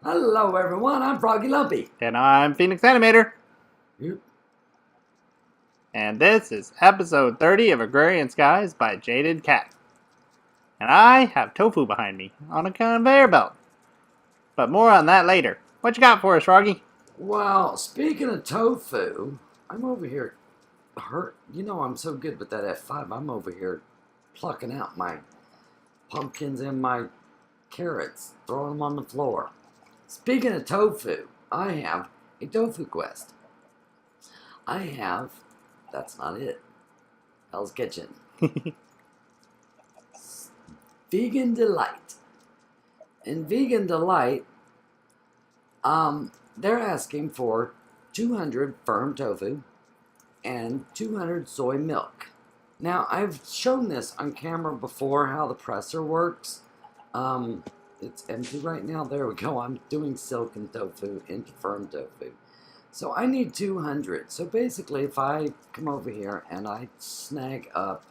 Hello everyone, I'm Froggy Lumpy. And I'm Phenix Animator. Yep. And this is episode 30 of Agrarian Skies by Jaded Cat. And I have tofu behind me on a conveyor belt. But more on that later. What you got for us, Froggy? Well, speaking of tofu, I'm over here you know I'm so good with that F5. I'm over here plucking out my pumpkins and my carrots, throwing them on the floor. Speaking of tofu, I have a tofu quest. That's not it, Hell's Kitchen. Vegan Delight. In Vegan Delight, they're asking for 200 firm tofu and 200 soy milk. Now, I've shown this on camera before, how the presser works. It's empty right now. There we go. I'm doing silken tofu into firm tofu. So I need 200. So basically, if I come over here and I snag up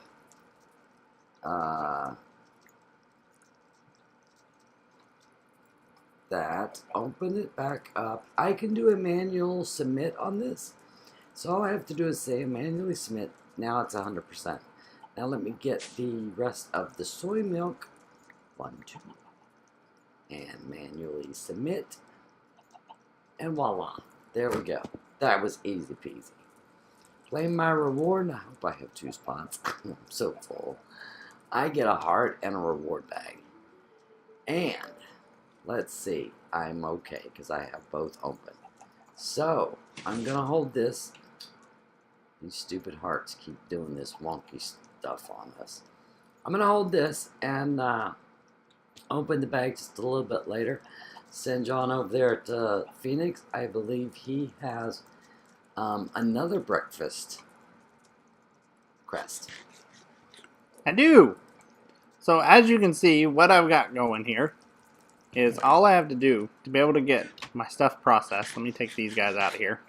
that, open it back up, I can do a manual submit on this. So all I have to do is say manually submit. Now it's 100%. Now let me get the rest of the soy milk. 1, 2. And manually submit. And voila. There we go. That was easy peasy. Claim my reward. I hope I have 2 spots. I'm so full. I get a heart and a reward bag. And let's see. I'm okay because I have both open. So I'm going to hold this. These stupid hearts keep doing this wonky stuff on us. I'm going to hold this and open the bag just a little bit later. Send John over there to Phenix. I believe he has another breakfast quest. I do! So as you can see, what I've got going here is all I have to do to be able to get my stuff processed. Let me take these guys out of here.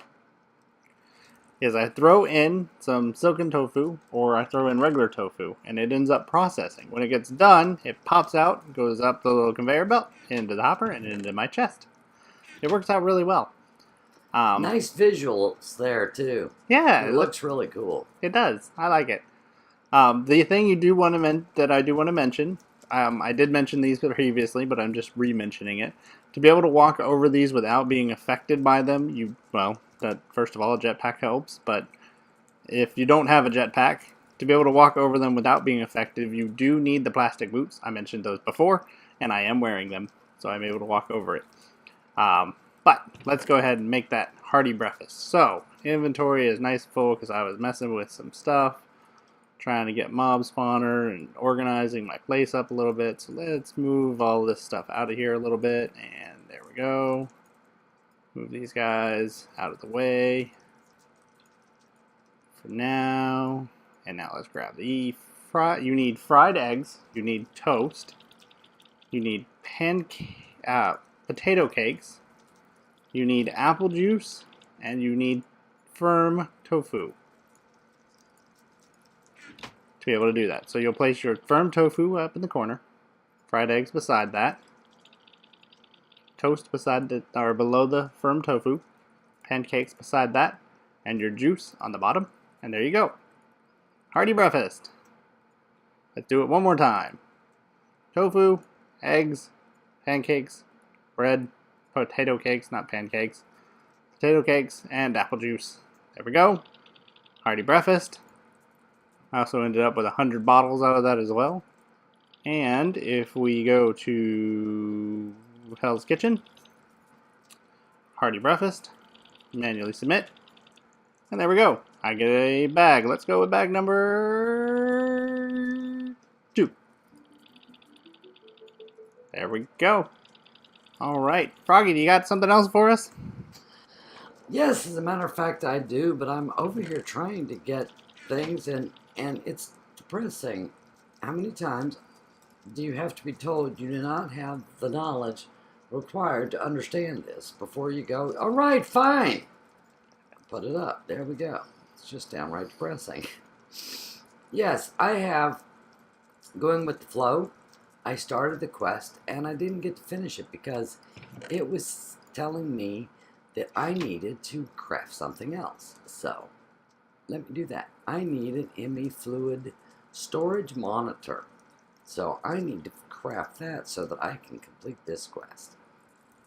Is I throw in some silken tofu or I throw in regular tofu and it ends up processing. When it gets done, it pops out, goes up the little conveyor belt, into the hopper, and into my chest. It works out really well. Nice visuals there too. Yeah, it looks really cool. It does. I like it. The thing you do want to that I do want to mention, I did mention these previously, but I'm just re-mentioning it. To be able to walk over these without being affected by them, that first of all, a jetpack helps, but if you don't have a jetpack, to be able to walk over them without being affected, you do need the plastic boots. I mentioned those before, and I am wearing them, so I'm able to walk over it. But let's go ahead and make that hearty breakfast. So, inventory is nice and full because I was messing with some stuff, trying to get mob spawner and organizing my place up a little bit. So let's move all this stuff out of here a little bit, and there we go. Move these guys out of the way for now. And now let's grab the you need fried eggs, you need toast, you need potato cakes, you need apple juice, and you need firm tofu to be able to do that. So you'll place your firm tofu up in the corner, fried eggs beside that, toast beside or below the firm tofu, pancakes beside that, and your juice on the bottom, and there you go. Hearty breakfast. Let's do it one more time. Tofu, eggs, pancakes, bread, potato cakes, not pancakes, potato cakes, and apple juice. There we go. Hearty breakfast. I also ended up with 100 bottles out of that as well. And if we go to Hell's Kitchen, hearty breakfast, manually submit, and there we go. I get a bag. Let's go with bag number 2. There we go. Alright. Froggy, do you got something else for us? Yes, as a matter of fact, I do, but I'm over here trying to get things, and it's depressing. How many times do you have to be told you do not have the knowledge required to understand this before you go, all right, fine, put it up. There we go. It's just downright depressing. Yes, I have, going with the flow, I started the quest and I didn't get to finish it because it was telling me that I needed to craft something else. So let me do that. I need an ME fluid storage monitor. So I need to craft that so that I can complete this quest.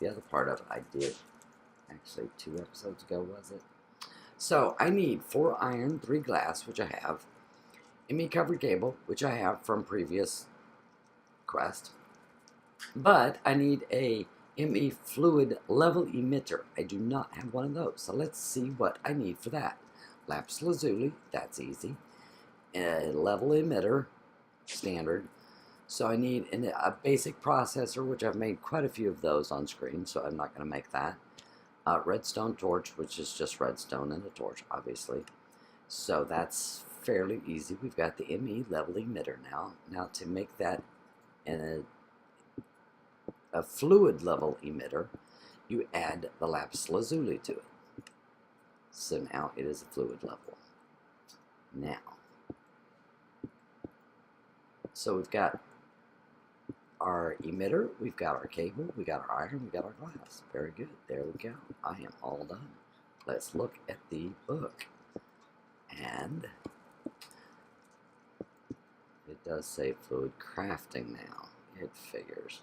The other part of it I did actually 2 episodes ago, was it? So I need 4 iron, 3 glass, which I have, ME covered cable, which I have from previous quest, but I need a ME fluid level emitter. I do not have one of those, so let's see what I need for that. Lapis lazuli, that's easy. A level emitter, standard. So I need a basic processor, which I've made quite a few of those on screen, so I'm not going to make that. Redstone torch, which is just redstone and a torch, obviously. So that's fairly easy. We've got the ME level emitter now. Now to make that a fluid level emitter, you add the lapis lazuli to it. So now it is a fluid level. Now, so we've got our emitter, we've got our cable, we got our iron, we got our glass. Very good. There we go. I am all done. Let's look at the book. And it does say fluid crafting now. It figures.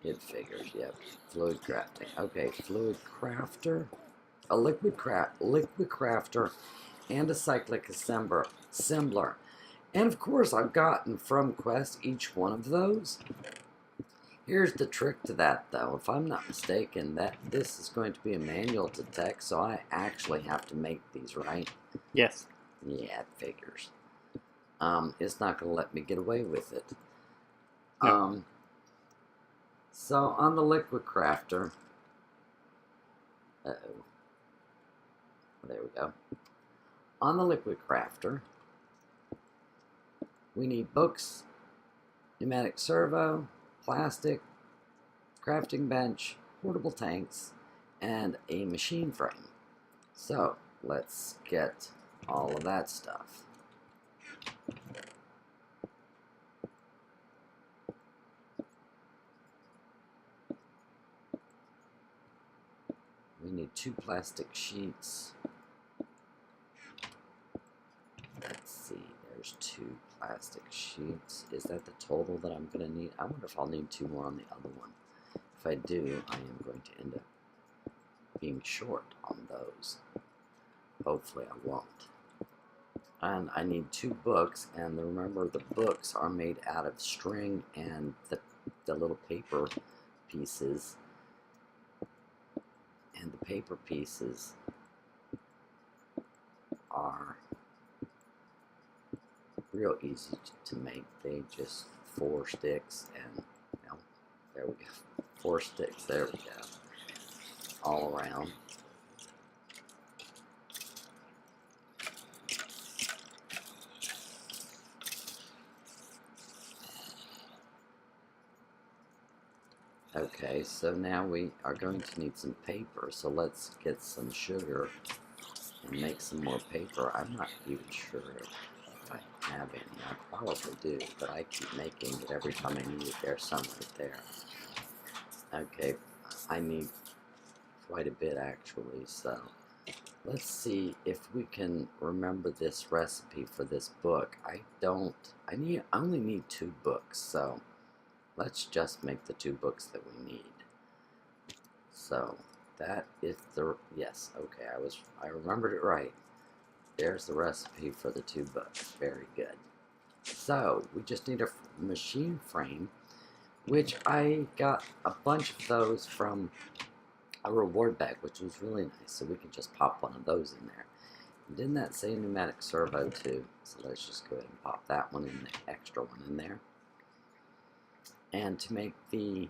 Yep. Fluid crafting. Okay, fluid crafter, a liquid crafter, and a cyclic assembler. And of course, I've gotten from Quest each one of those. Here's the trick to that, though. If I'm not mistaken, this is going to be a manual to text, so I actually have to make these, right? Yes. Yeah, it figures. It's not going to let me get away with it. No. So on the liquid crafter, there we go. On the liquid crafter, we need books, pneumatic servo, plastic, crafting bench, portable tanks, and a machine frame. So let's get all of that stuff. We need 2 plastic sheets. Let's see, there's 2 plastic sheets. Is that the total that I'm going to need? I wonder if I'll need 2 more on the other one. If I do, I am going to end up being short on those. Hopefully I won't. And I need 2 books, and remember the books are made out of string and the little paper pieces. And the paper pieces are real easy to make. They just 4 sticks and, you know, there we go. 4 sticks, there we go. All around. Okay, so now we are going to need some paper, so let's get some sugar and make some more paper. I'm not even sure if I have any. I probably do, but I keep making it every time I need it. There's some right there. Okay, I need quite a bit actually, so let's see if we can remember this recipe for this book. I only need 2 books, so let's just make the 2 books that we need. So that is yes, okay, I remembered it right. There's the recipe for the 2 books. Very good. So we just need a machine frame, which I got a bunch of those from a reward bag, which was really nice. So we can just pop one of those in there. And didn't that say pneumatic servo too? So let's just go ahead and pop that one in, the extra one in there. And to make the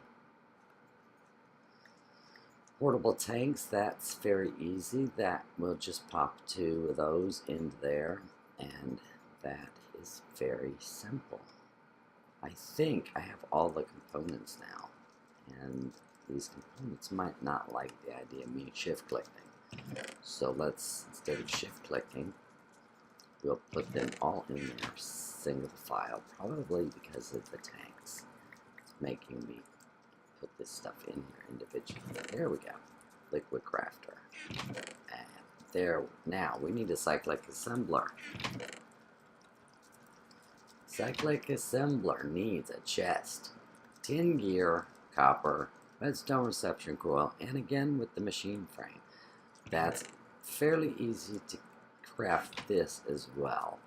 portable tanks, that's very easy. That will just pop 2 of those into there, and that is very simple. I think I have all the components now, and these components might not like the idea of me shift clicking. So let's, instead of shift clicking, we'll put them all in there single file, probably because of the tanks. making me put this stuff in here individually. There we go. Liquid crafter. And there. Now we need a cyclic assembler. Cyclic assembler needs a chest, 10 gear, copper, redstone reception coil, and again with the machine frame. That's fairly easy to craft this as well.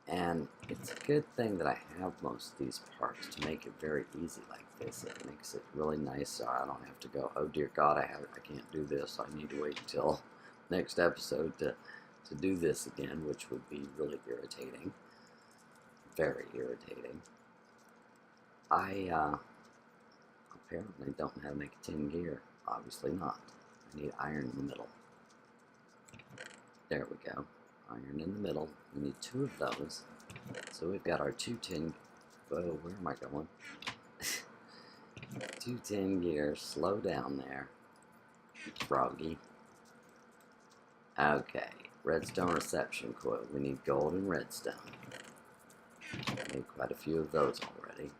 And it's a good thing that I have most of these parts to make it very easy like this. It makes it really nice so I don't have to go, oh dear God, I can't do this. I need to wait until next episode to do this again, which would be really irritating. Very irritating. I apparently don't know how to make a 10 gear. Obviously not. I need iron in the middle. There we go. Iron in the middle. We need 2 of those. So we've got our 2 10. Whoa, where am I going? 2 10 gears. Slow down there, Froggy. Okay. Redstone reception coil. We need gold and redstone. Made quite a few of those already.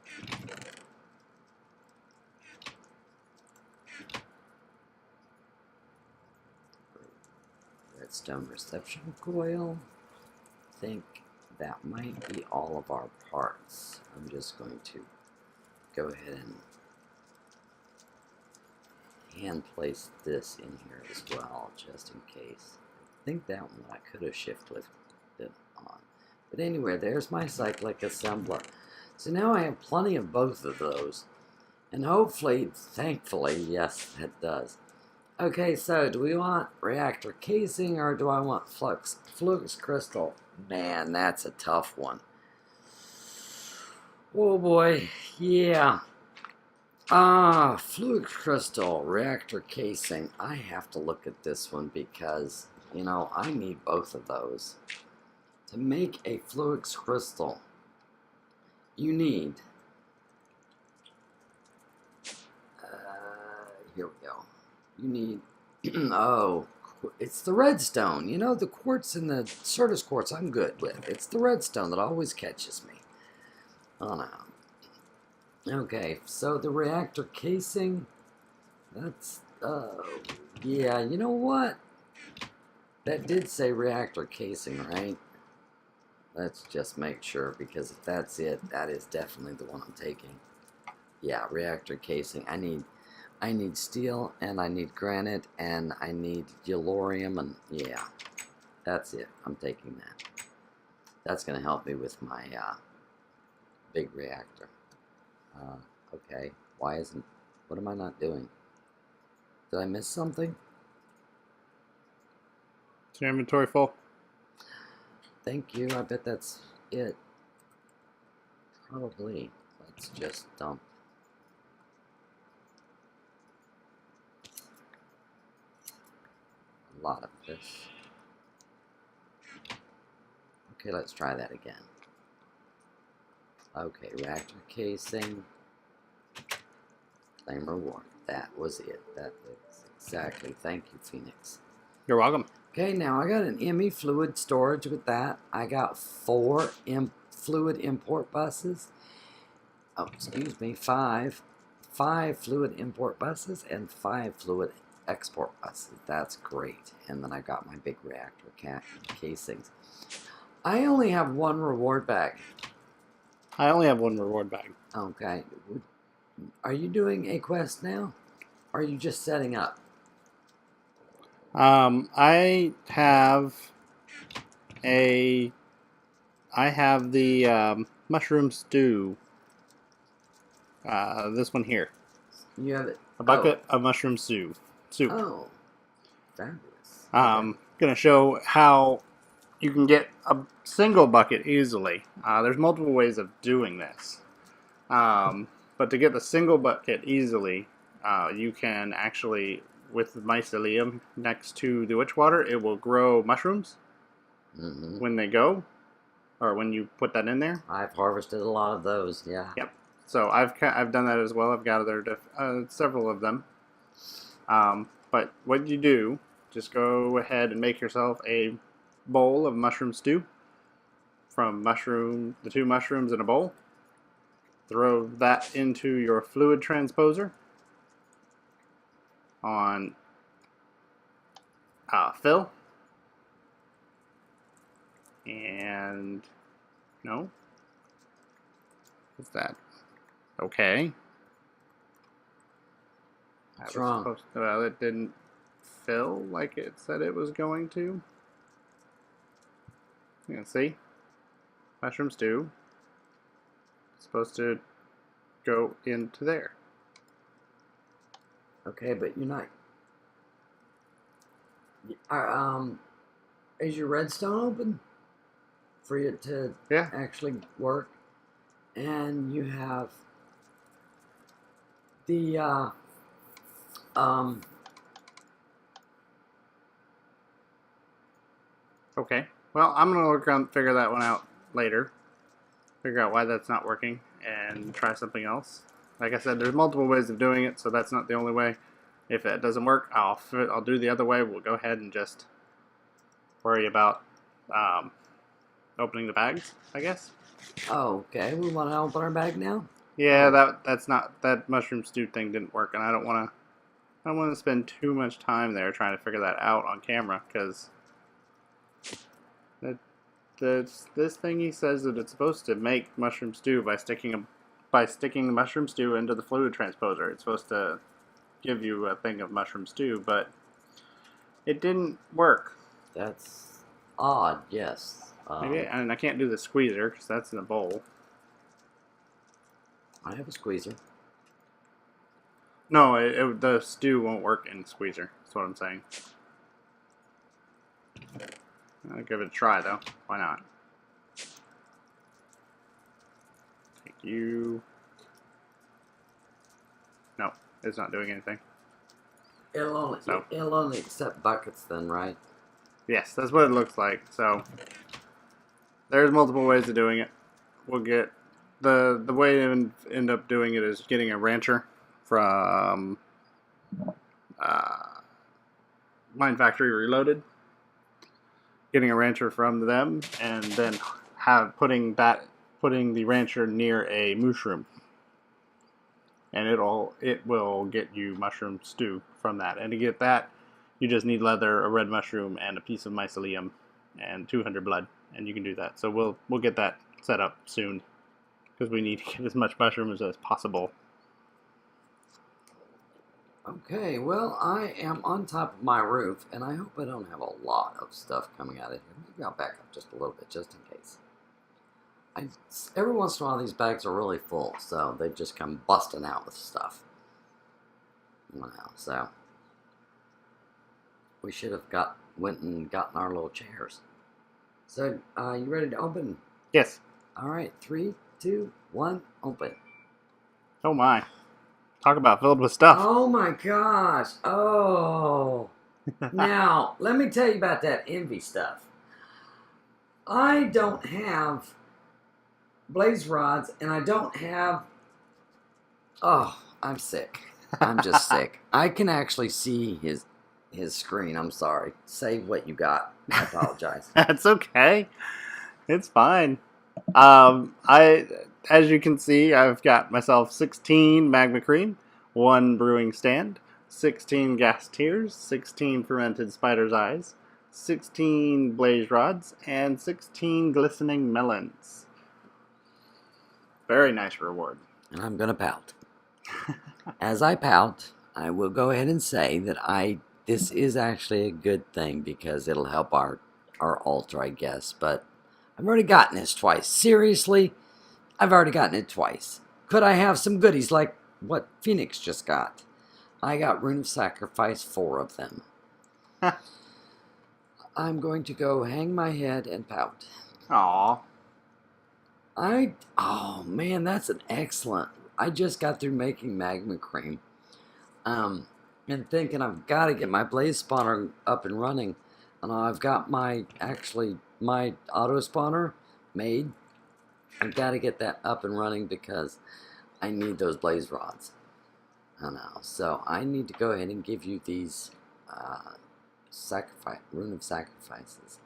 Redstone reception coil. I think that might be all of our parts. I'm just going to go ahead and hand place this in here as well, just in case. I think that one I could have shift lifted on. But anyway, there's my cyclic assembler. So now I have plenty of both of those. And hopefully, thankfully, yes, that does. Okay, so do we want reactor casing or do I want flux crystal? Man, that's a tough one. Oh boy, yeah. Fluid crystal, reactor casing. I have to look at this one because, you know, I need both of those. To make a fluid crystal, you need, here we go. You need, oh, it's the redstone. You know, the quartz and the Certus quartz I'm good with. It's the redstone that always catches me. Oh no. Okay, so the reactor casing, that's, yeah, you know what? That did say reactor casing, right? Let's just make sure, because if that's it, that is definitely the one I'm taking. Yeah, reactor casing. I need steel, and I need granite, and I need yellorium, and yeah, that's it. I'm taking that. That's going to help me with my big reactor. Okay, why isn't, what am I not doing? Did I miss something? Is your inventory full? Thank you, I bet that's it. Probably. Let's just dump. A lot of this. Okay, let's try that again. Okay, reactor casing. Claim reward. That was it. That is exactly. Thank you, Phenix. You're welcome. Okay, now I got an ME fluid storage with that. I got 4 fluid import buses. Oh, excuse me, 5. 5 fluid import buses and 5 fluid export buses. That's great. And then I got my big reactor casings. I only have 1 reward bag. I only have 1 reward bag. Okay. Are you doing a quest now? Or are you just setting up? I have the mushroom stew. This one here. You have it. A bucket of mushroom soup. Oh, fabulous. Gonna show how you can get a single bucket easily. There's multiple ways of doing this. But to get the single bucket easily, you can actually, with the mycelium next to the witch water, it will grow mushrooms when they go, or when you put that in there. I've harvested a lot of those, yeah. Yep. So I've done that as well. I've gathered several of them. But what you do, just go ahead and make yourself a bowl of mushroom stew from the 2 mushrooms in a bowl. throw that into your fluid transposer on fill. And no, what's that? Okay. What's wrong? Well, it didn't fill like it said it was going to. You can see mushroom stew. It's supposed to go into there. Okay, but you're not. Is your redstone open for it to Yeah. actually work? And you have the Okay. Well, I'm gonna work on figure that one out later. Figure out why that's not working and try something else. Like I said, there's multiple ways of doing it, so that's not the only way. If that doesn't work, I'll do the other way. We'll go ahead and just worry about opening the bags, I guess. Oh, okay. We want to open our bag now. Yeah, that mushroom stew thing didn't work, and I don't want to spend too much time there trying to figure that out on camera because this thingy says that it's supposed to make mushroom stew by sticking the mushroom stew into the fluid transposer. It's supposed to give you a thing of mushroom stew, but it didn't work. That's odd. Yes. Maybe, and I can't do the squeezer because that's in a bowl. I have a squeezer. No, the stew won't work in the squeezer. That's what I'm saying. I'll give it a try though. Why not? Thank you. No, it's not doing anything. It'll only accept buckets then, right? Yes, that's what it looks like. So there's multiple ways of doing it. We'll get the way to end up doing it is getting a rancher from Mine Factory Reloaded. Getting a rancher from them, and then putting the rancher near a mushroom, and it will get you mushroom stew from that. And to get that, you just need leather, a red mushroom, and a piece of mycelium, and 200 blood, and you can do that. So we'll get that set up soon because we need to get as much mushrooms as possible. Okay, well, I am on top of my roof, and I hope I don't have a lot of stuff coming out of here. Maybe I'll back up just a little bit, just in case. Every once in a while, these bags are really full, so they just come busting out with stuff. So we should have went and gotten our little chairs. So, you ready to open? Yes. All right, 3, 2, 1, open. Oh my. Talk about filled with stuff. Oh my gosh. Oh. Now, let me tell you about that envy stuff. I don't have blaze rods, and I don't have... Oh, I'm sick. I'm just sick. I can actually see his screen. I'm sorry. Say what you got. I apologize. That's okay. It's fine. As you can see, I've got myself 16 magma cream, 1 brewing stand, 16 gas tiers, 16 fermented spider's eyes, 16 blaze rods, and 16 glistening melons. Very nice reward. And I'm going to pout. As I pout, I will go ahead and say that this is actually a good thing because it'll help our altar, I guess. But I've already gotten this twice. Seriously, I've already gotten it twice. Could I have some goodies like what Phenix just got? I got Rune of Sacrifice, 4 of them. I'm going to go hang my head and pout. Aww. Oh man, that's an excellent. I just got through making magma cream. And thinking I've got to get my blaze spawner up and running. And I've got my auto spawner made. I've got to get that up and running because I need those blaze rods. I know. So I need to go ahead and give you these Rune of Sacrifices.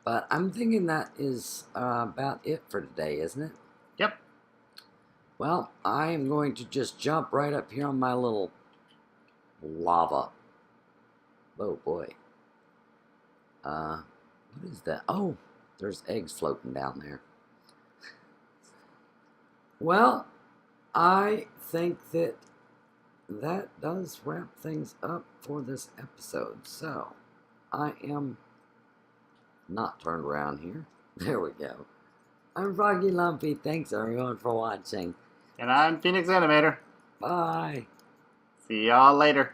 But I'm thinking that is about it for today, isn't it? Yep. Well, I am going to just jump right up here on my little lava. Oh boy. What is that? Oh, there's eggs floating down there. Well, I think that does wrap things up for this episode. So, I am not turned around here. There we go. I'm Froggy Lumpy. Thanks everyone for watching. And I'm Phoenix Animator. Bye. See y'all later.